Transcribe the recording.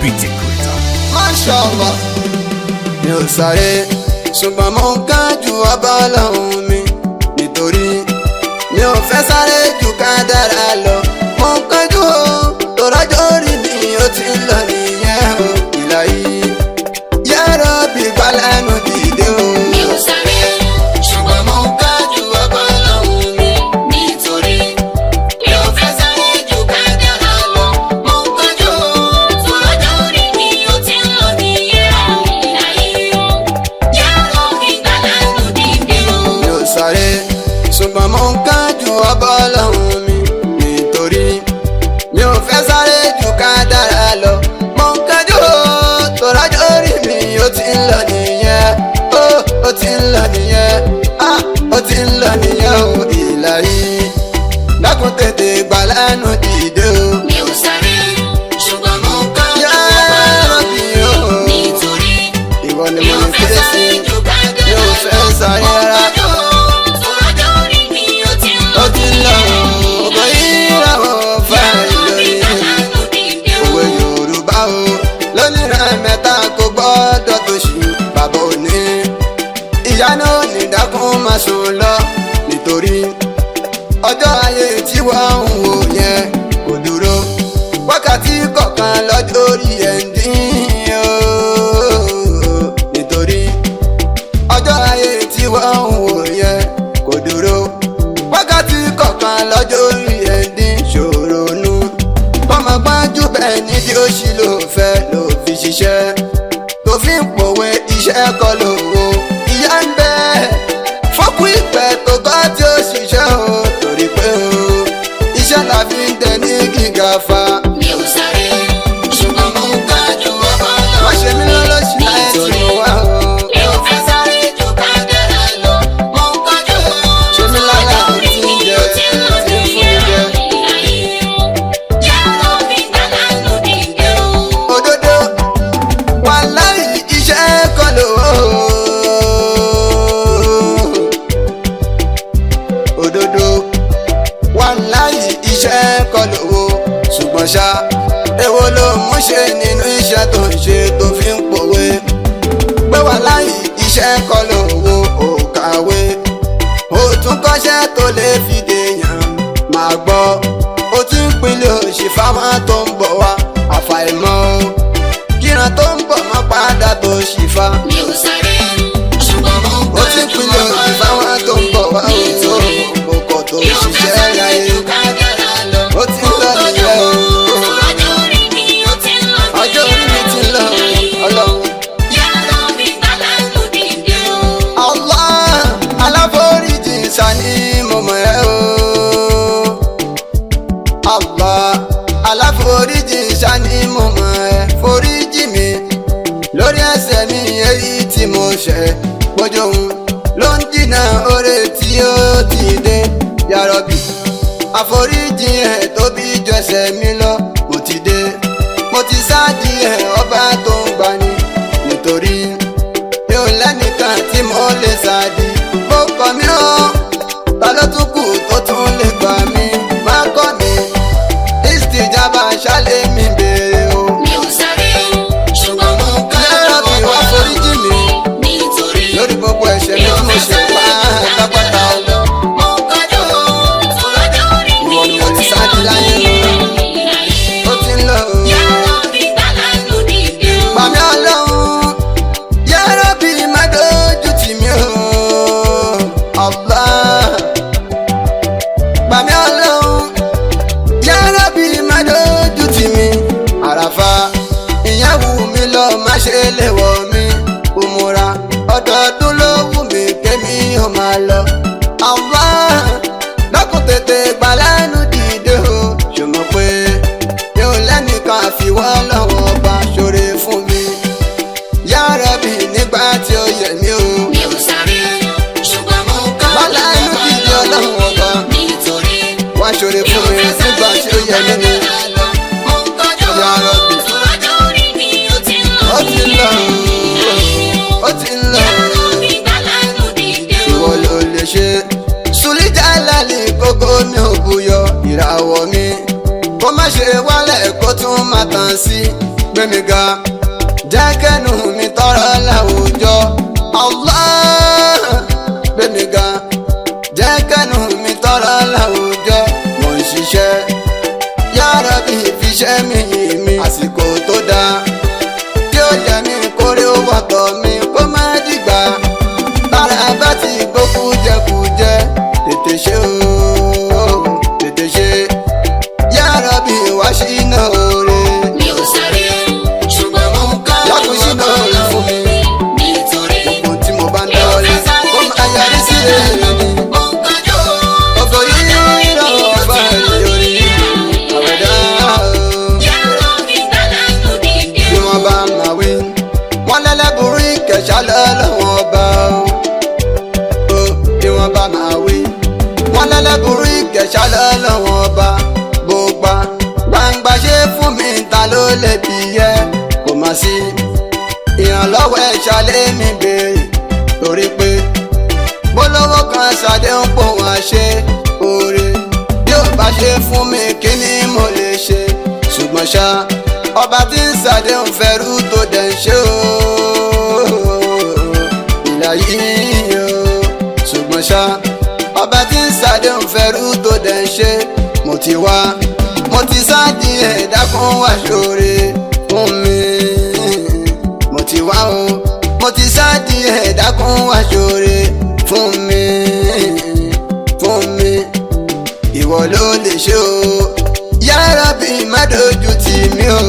Beauty Creator. Mashallah, mi ò sáré ṣùgbọ́n mo ń kájú ọba ọlọ́run mi nítorí mi ò fẹ́ sáré ju kádàrá lọ. Mo ń kájú o tọ́rọ́jọ́ orí mi ó ti ń lọ nìyẹn o. Ìlàyé ya Rabbi gbálẹ́nu dìde o. Mi ò sáré ṣùgbọ́n mo ń kájú ọba ọlọ́run mi nítorí mi ò fẹ́ sáré ju kádàrá lọ. Mo ń kájú tọ́lọ́jọ́ orí mi ó ti ń lọ nìyẹn o. Ìlàyé ya Rabbi gbálẹ́nu dìde o. Mi ò sáré ṣùgbọ́n mo ń kájú ọba ọlọ́run mi nítorí mi ò fẹ́ sáré ju kádàrá lọ. Mo ń kájú tọ́lọ́jọ́ orí mi ó ti ń lọ nìyẹn o. Ó ti ń lọ nìyẹn ó ti ń lọ nìyẹn o. Ìlàyé dákun tètè gbálẹ́nu dìde o. Mi ò sáré ṣùgbọ́n mo ń kájú Ya ọba Rabbi o, ọlọ́run mi nítorí ìwọ ni mi mo ò ń fẹ́ ké sí, sáré ju mi kádàrá ò lọ. fẹ́ sáré rárá. Tọ́lọ́jọ́ orí mi ó ti ń lọ Ó ti ń lọ nìyẹn o. ògbó ìràwọ̀ fẹ́ lórí òwe Yorùbá o. Lónìí mẹ́ta kò gbọ́dọ̀ tó ṣì bàbá òní. Ìyá náà ní dákun máa sùn lọ nítorí ọjọ́ ayé tí wọ́n ń wò yẹn kò dúró. Wákàtí kọ̀ọ̀kan lọ́jọ́ orí ẹ̀ ń dín o. Nítorí ọjọ́ ayé tí wọ́n ń wò yẹn kò dúró. Wákàtí kọ̀ọ̀kan lọ́jọ́ orí ẹ̀ ń dín ṣòro nù. Bọ́mọ gbájú bẹ́ẹ̀ ni bí ó ṣì lò fẹ́ ló fi ṣiṣẹ́. Tó fi ń pòwe iṣẹ́ kọ́ lówó. Ìyá ń bẹ fọ́kù ìpẹ́ tó gbọ́ tí ó ṣiṣẹ́ o. Torí pé o iṣẹ́ la fi ń tẹ ní gíga fa. Mi ò sáré ṣùgbọ́n mo ń kájú ọba Wọ́n ṣe ọlọ́run mí mi lọ́lọ́sí láyé tí mo wá o. mi ò fẹ́ sáré ju kádàrá lọ. Mo ń kájú Ṣe mí lálẹ́ tọ́lọ́jọ́ àbí orí tí ń mi jẹ ó ti ń lọ tí ń fún mi nìyẹn jẹ. o. Ìlàyé ya Rabbi gbálẹ́nu dìde o. Òdodo wàláhì iṣẹ́ kọ́ lówó. Òdodo wàláhì iṣẹ́ kọ́ lówó. Ṣùgbọ́n ṣá èwo ló mú ṣe nínú iṣẹ́ tó ń ṣe tó fi ń pòwe. Pé wàláhì iṣẹ́ kọ́ lówó ò kàwé. Ó tún kọ́ṣẹ́ tó lè fi dèèyàn máa gbọ́. Ó ti ń pinlẹ̀ òṣì fáwọn tó ń bọ̀ wá àfàìmọ̀ o. Kíran tó ń bọ̀ mọ́ padà tó ṣì fa. Mi ò sáré ṣùgbọ́n mo ń Ó ti ń kájú pinlẹ̀ ọba òṣì fáwọn tó ń bọ̀ wá ọlọ́run mi o. nítorí Òkò tó mi ò fẹ́ ṣiṣẹ́ sáré láyé. ju kádàrá lọ. Ó ti ń lọ nìyẹn o. Tọ́lọ́jọ́ orí mi ó ti ń lọ Ọjọ́ orí mi ti ń lọ Ọlọ́run. ya Rabbi gbálẹ́nu dìde o. Allah aláforíjì sani mo mọ̀ ẹ́ o. Allah aláforíjì sani mo mọ̀ ẹ́. Foríjì mi lórí ẹ̀ṣẹ̀ mi èyí tí mo ṣẹ̀. Gbójú òun ló ń jìnnà oore tí ó ti dé. Ya Rabbi àforíjì ẹ̀ tóbi ju ẹ̀ṣẹ̀ mi lọ. Mo ti dé mo ti sáàdì ẹ̀ ọba tó ń gbani nítorí mi ò lẹ́nìkan tí mo lè sáàdì. Ó kọ̀ mí o ta ló tún kù tó tún lè gbà mí. Má kọ̀ mí ìsìtìjàmbá ṣálẹ̀ mi béèrè o. Mi ò sáré ṣùgbọ́n mo ń kájú Ya Rabbi ọba wá foríjì mi ọlọ́run mi nítorí lórí gbogbo ẹ̀ṣẹ̀ mi tí mo ṣe pátápátá o. mo ń kájú tọ́lọ́jọ́ orí mi Ìwọ ni ó mo ti ní ń lọ sáàdì láyé o. nìyẹn o. Ìlàyé Ó ti ń lọ o. ya Rabbi gbálẹ́nu dìde o. Pàmí Ọlọ́run, Ya Rabbi má dójú tì mí o. Allah. Pàmí Ọlọ́run, Ya Rabbi má dójú tì mí. Àràfà ìyẹn wù mí lọ má ṣe lè wọ̀ mí. Òmùra ọdọọdún ló wù mí kémi ó máa lọ. Allah lọ́kùn tètè gbálẹ́nu dìde o. Ṣùgbọ́n pé mi ò lẹ́nìkan àfiwọ́ lọ́wọ́ ọba ṣoore fún mi. Ya Rabbi nígbà tí ó yẹ mí o. Mi ò sáré ṣùgbọ́n mo ń kájú Gbálẹ́nu ọba dìde Ọlọ́run ọba. ọlọ́run mi nítorí Wá ṣoore mi fún ò mi fẹ́ nígbà sáré tí ju ó yẹ mí ni. kádàrá lọ. Mo ń kájú Ya Rabbi. tọ́lọ́jọ́ orí mi ó ti ń lọ Ó ti ń lọ o. Ó ti ń lọ ya o. Rabbi gbálẹ́nu dìde o. Ìwọ ló lè ṣe. Sùlíjà lálẹ́ kókó mi ò buyọ̀ ìràwọ̀ mi. Kó má ṣe wálẹ̀ kó tún má tàn sí. gbẹ̀mí ga jẹ́ kẹ́nu mi tọrọ láwùjọ. Allah gbẹ̀mí ga jẹ́ kẹ́nu mi tọrọ láwùjọ. mo ń ṣiṣẹ́ Ya Rabbi fiṣẹ́ mi yìí mi àsìkò tó dáa tí ó yẹ mi kórè ó wọ́tọ̀ mi kó má dìgbà bára bá ti gbókú jẹkújẹ tètè ṣe ooo tètè ṣe Ya Rabbi wá ṣínà oore. mi ò sáré ṣùgbọ́n mo ń ká Dákun ṣínà oore fún mi nítorí ohun tí mo bá ń dọ́lé kó má yọrí sí rere ni. mo ń kájọ ọkọ̀ yìí rọ̀ ọba ìyọrí àwẹ̀dá Ya Rabbi gbàlánú dìde. bí wọ́n bá máa wí wọ́n lẹ́lẹ́bùrú ìkẹ̀ṣà lọ́lọ́wọ́n ọba o bí wọ́n bá máa wí wọ́n lẹ́lẹ́bùrú ìkẹ̀ṣà lọ́lọ́wọ́n ọba gbogbo gbangba ṣe fún mi ta ló lè bí yẹ kò má sí ìrànlọ́wọ́ ẹ̀ ṣàlẹ́ mi béèrè torí pé bólówó kan ṣàdéhùn pò wọ́n ṣe oore bí ó bá ṣe fún mi kí ni mo lè ṣe ṣùgbọ́n ṣá ọba tí ń ṣàdéhùn fẹ́rú tó dẹ̀ ń ṣe ìlà yìí o ṣùgbọ́n ṣá ọba tí ń ṣàdéhùn fẹ́rú tó dẹ̀ ń ṣe mo ti wá mo ti sáàdì ẹ̀dá kan wá ṣoore fún mi mo ti wá o mo ti sáàdì ẹ̀dá kan wá ṣoore fún mi ìwọ ló lè ṣe o Ya Rabbi má dojú tì mí o.